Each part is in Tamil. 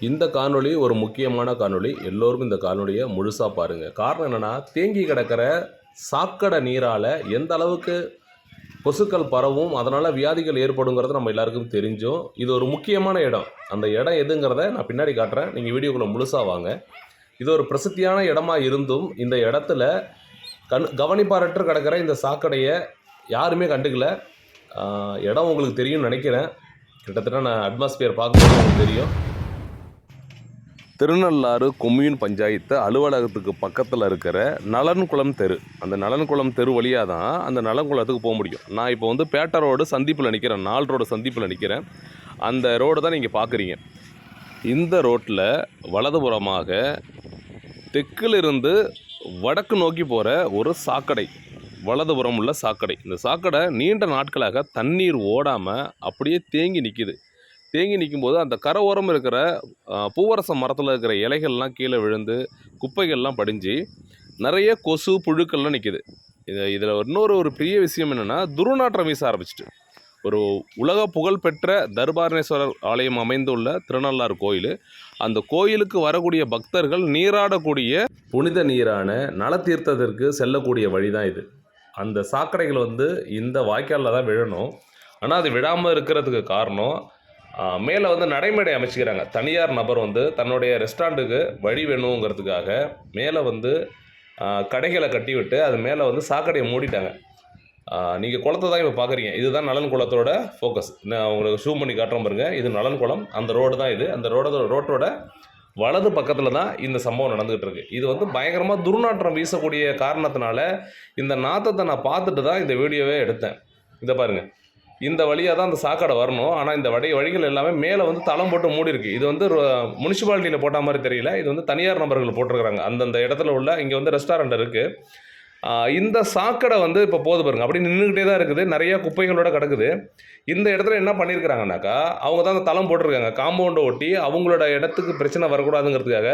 இந்த காணொளி ஒரு முக்கியமான காணொளி. எல்லோரும் இந்த காணொளியை முழுசாக பாருங்கள். காரணம் என்னென்னா, தேங்கி கிடக்கிற சாக்கடை நீரால் எந்த அளவுக்கு கொசுக்கள் பரவும், அதனால் வியாதிகள் ஏற்படுங்கிறது நம்ம எல்லாருக்கும் தெரிஞ்சோம். இது ஒரு முக்கியமான இடம். அந்த இடம் எதுங்கிறத நான் பின்னாடி காட்டுறேன். நீங்கள் வீடியோக்குள்ளே முழுசாக வாங்க. இது ஒரு பிரசித்தியான இடமா இருந்தும் இந்த இடத்துல கவனிப்பாரற்று கிடக்கிற இந்த சாக்கடையை யாருமே கண்டுக்கல. இடம் உங்களுக்கு தெரியும்னு நினைக்கிறேன். கிட்டத்தட்ட நான் அட்மாஸ்பியர் பார்க்கும்போது உங்களுக்கு தெரியும். திருநள்ளாறு கொம்யூன் பஞ்சாயத்து அலுவலகத்துக்கு பக்கத்தில் இருக்கிற நலன்குளம் தெரு. அந்த நலன்குளம் தெரு வழியாக தான் அந்த நலன்குளத்துக்கு போக முடியும். நான் இப்போ வந்து பேட்டை ரோடு சந்திப்பில் நிற்கிறேன், 4 ரோடு சந்திப்பில் நிற்கிறேன். அந்த ரோடு தான் நீங்கள் பார்க்குறீங்க. இந்த ரோட்டில் வலதுபுறமாக தெற்கிலிருந்து வடக்கு நோக்கி போகிற ஒரு சாக்கடை, வலதுபுறம் உள்ள சாக்கடை. இந்த சாக்கடை நீண்ட நாட்களாக தண்ணீர் ஓடாமல் அப்படியே தேங்கி நிற்கிது. தேங்கி நிற்கும்போது அந்த கரை ஓரம் இருக்கிற பூவரச மரத்தில் இருக்கிற இலைகள்லாம் கீழே விழுந்து குப்பைகள்லாம் படிஞ்சு நிறைய கொசு புழுக்கள்லாம் நிற்கிது. இதில் ஒரு பெரிய விஷயம் என்னென்னா, துர்நாற்றம் வீச ஆரம்பிச்சிட்டு. ஒரு உலக புகழ்பெற்ற தர்பாரணேஸ்வரர் ஆலயம் அமைந்துள்ள திருநள்ளாறு கோயில், அந்த கோயிலுக்கு வரக்கூடிய பக்தர்கள் நீராடக்கூடிய புனித நீரான நலத்தீர்த்தத்திற்கு செல்லக்கூடிய வழி தான் இது. அந்த சாக்கடைகள் வந்து இந்த வாய்க்காலில் தான் விழணும். ஆனால் அது விழாமல் இருக்கிறதுக்கு காரணம், மேலே வந்து நடைமேடை அமைச்சிக்கிறாங்க. தனியார் நபர் வந்து தன்னுடைய ரெஸ்டாரண்ட்டுக்கு வழி வேணுங்கிறதுக்காக மேலே வந்து கடைகளை கட்டி விட்டு அது மேலே வந்து சாக்கடையை மூடிட்டாங்க. நீங்கள் குளத்தை தான் இப்போ பார்க்குறீங்க. இதுதான் நலன் குளத்தோட ஃபோக்கஸ். நான் உங்களுக்கு ஷூம் பண்ணி காட்டுறேன் பாருங்க. இது நலன் குளம், அந்த ரோடு தான் இது. அந்த ரோட்டோட வலது பக்கத்தில் தான் இந்த சம்பவம் நடந்துகிட்டு இருக்கு. இது வந்து பயங்கரமாக துர்நாற்றம் வீசக்கூடிய காரணத்தினால இந்த நாற்றத்தை நான் பார்த்துட்டு தான் இந்த வீடியோவே எடுத்தேன். இதை பாருங்கள், இந்த வழியாக தான் அந்த சாக்கடை வரணும். ஆனால் இந்த வழிகள் எல்லாமே மேலே வந்து தளம் போட்டு மூடி இருக்குது. இது வந்து முனிசிபாலிட்டியில் போட்ட மாதிரி தெரியல. இது வந்து தனியார் நபர்கள் போட்டிருக்கிறாங்க. அந்தந்த இடத்துல உள்ள இங்கே வந்து ரெஸ்டாரண்ட் இருக்குது. இந்த சாக்கடை வந்து இப்போ போது பாருங்க, அப்படி நின்றுக்கிட்டே தான் இருக்குது. நிறைய குப்பைகளோட கிடக்குது. இந்த இடத்துல என்ன பண்ணியிருக்கிறாங்கனாக்கா, அவங்க தான் அந்த தளம் போட்டிருக்காங்க. காம்பவுண்டை ஒட்டி அவங்களோட இடத்துக்கு பிரச்சனை வரக்கூடாதுங்கிறதுக்காக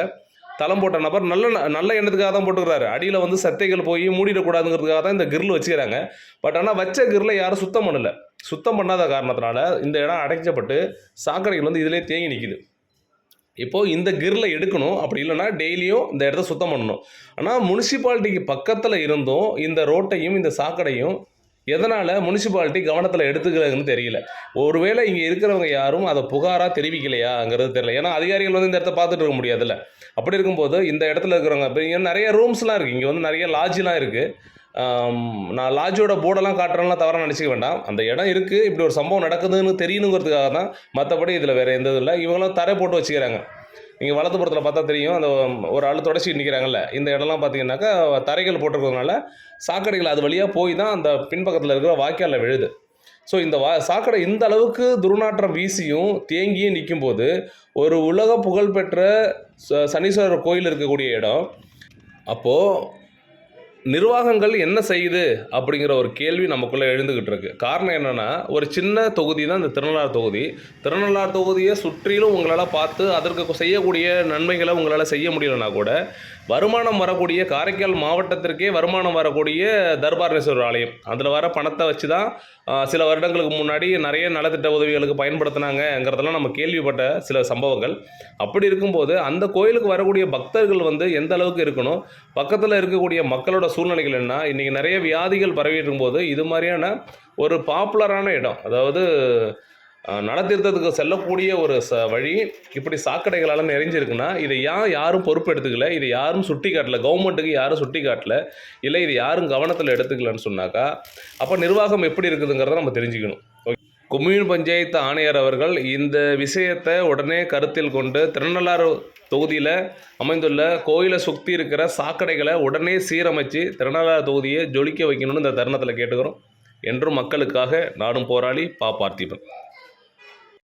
தளம் போட்ட நபர் நல்ல எண்ணத்துக்காக தான் போட்டுக்கிறாரு. அடியில் வந்து சத்தைகள் போய் மூடிடக்கூடாதுங்கிறதுக்காக தான் இந்த கிரில் வச்சுக்கிறாங்க. பட் ஆனால் வச்ச கிரில் யாரும் சுத்தம் பண்ணலை. சுத்தம் பண்ணாத காரணத்தினால இந்த இடம் அடைக்கப்பட்டு சாக்கடைகள் வந்து இதிலே தேங்கி நிற்கிது. இப்போது இந்த கிரில் எடுக்கணும். அப்படி இல்லைன்னா டெய்லியும் இந்த இடத்த சுத்தம் பண்ணணும். ஆனால் முனிசிபாலிட்டிக்கு பக்கத்தில் இருந்தும் இந்த ரோட்டையும் இந்த சாக்கடையும் எதனால் முனிசிபாலிட்டி கவனத்தில் எடுத்துக்கிறதுன்னு தெரியல. ஒருவேளை இங்கே இருக்கிறவங்க யாரும் அதை புகாராக தெரிவிக்கலையாங்கிறது தெரியல. ஏன்னா அதிகாரிகள் வந்து இந்த இடத்த பார்த்துட்டு இருக்க முடியாதுல்ல. அப்படி இருக்கும்போது இந்த இடத்துல இருக்கிறவங்க இப்போ இங்கே நிறைய ரூம்ஸ்லாம் இருக்குது. இங்கே வந்து நிறைய லாட்ஜெலாம் இருக்குது. நான் லாட்ஜோட போர்டெல்லாம் காட்டுறேன்லாம் தவறாக நினச்சிக்க வேண்டாம். அந்த இடம் இருக்குது, இப்படி ஒரு சம்பவம் நடக்குதுன்னு தெரியணுங்கிறதுக்காக தான். மற்றபடி இதில் வேறு எந்த இல்லை. இவங்களும் தரை போட்டு வச்சுக்கிறாங்க. நீங்கள் வலதுபுறத்தில் பார்த்தா தெரியும், அந்த ஒரு ஆள் தொடச்சி நிற்கிறாங்கல்ல, இந்த இடம்லாம் பார்த்தீங்கன்னாக்கா தரைகள் போட்டிருக்கிறதுனால சாக்கடைகள் அது வழியாக போய் தான் அந்த பின்பக்கத்தில் இருக்கிற வாய்க்காலில் விழுது. ஸோ இந்த சாக்கடை இந்த அளவுக்கு துர்நாற்றம் வீசியும் தேங்கியும் நிற்கும்போது, ஒரு உலக புகழ்பெற்ற சனீஸ்வரர் கோயில் இருக்கக்கூடிய இடம், அப்போது நிர்வாகங்கள் என்ன செய்யுது அப்படிங்கிற ஒரு கேள்வி நமக்குள்ளே எழுந்துக்கிட்டு இருக்கு. காரணம் என்னென்னா, ஒரு சின்ன தொகுதி தான் இந்த திருநள்ளாறு தொகுதி. திருநள்ளாறு தொகுதியை சுற்றிலும் உங்களால் பார்த்து அதற்கு செய்யக்கூடிய நன்மைகளை உங்களால் செய்ய முடியலைன்னா கூட, வருமானம் வரக்கூடிய காரைக்கால் மாவட்டத்திற்கே வருமானம் வரக்கூடிய தர்பாரணேஸ்வரர் ஆலயம், அதில் வர பணத்தை வச்சு தான் சில வருடங்களுக்கு முன்னாடி நிறைய நலத்திட்ட உதவிகளுக்கு பயன்படுத்தினாங்கிறதெல்லாம் நம்ம கேள்விப்பட்ட சில சம்பவங்கள். அப்படி இருக்கும்போது அந்த கோயிலுக்கு வரக்கூடிய பக்தர்கள் வந்து எந்த அளவுக்கு இருக்கணும், பக்கத்தில் இருக்கக்கூடிய மக்களோட சூழ்நிலைகள் என்ன, இன்றைக்கி நிறைய வியாதிகள் பரவிட்டு இருக்கும்போது இது மாதிரியான ஒரு பாப்புலரான இடம், அதாவது நலத்தீர்த்தத்துக்கு செல்லக்கூடிய ஒரு வழி இப்படி சாக்கடைகளால் நிறைஞ்சிருக்குன்னா இதை யாரும் பொறுப்பு எடுத்துக்கல, இதை யாரும் சுட்டி காட்டல, கவர்மெண்ட்டுக்கு யாரும் சுட்டி காட்டல, இல்லை இது யாரும் கவனத்தில் எடுத்துக்கலன்னு சொன்னாக்கா அப்போ நிர்வாகம் எப்படி இருக்குதுங்கிறத நம்ம தெரிஞ்சுக்கணும். கொம்யூன் பஞ்சாயத்து ஆணையர் அவர்கள் இந்த விஷயத்தை உடனே கருத்தில் கொண்டு திருநள்ளாறு தொகுதியில் அமைந்துள்ள கோயிலை சுற்றி இருக்கிற சாக்கடைகளை உடனே சீரமைச்சு திருநள்ளாறு தொகுதியை ஜொலிக்க வைக்கணும்னு இந்த தருணத்தில் கேட்டுக்கிறோம். என்றும் மக்களுக்காக நாடும் போராளி பா. பார்த்திபன்.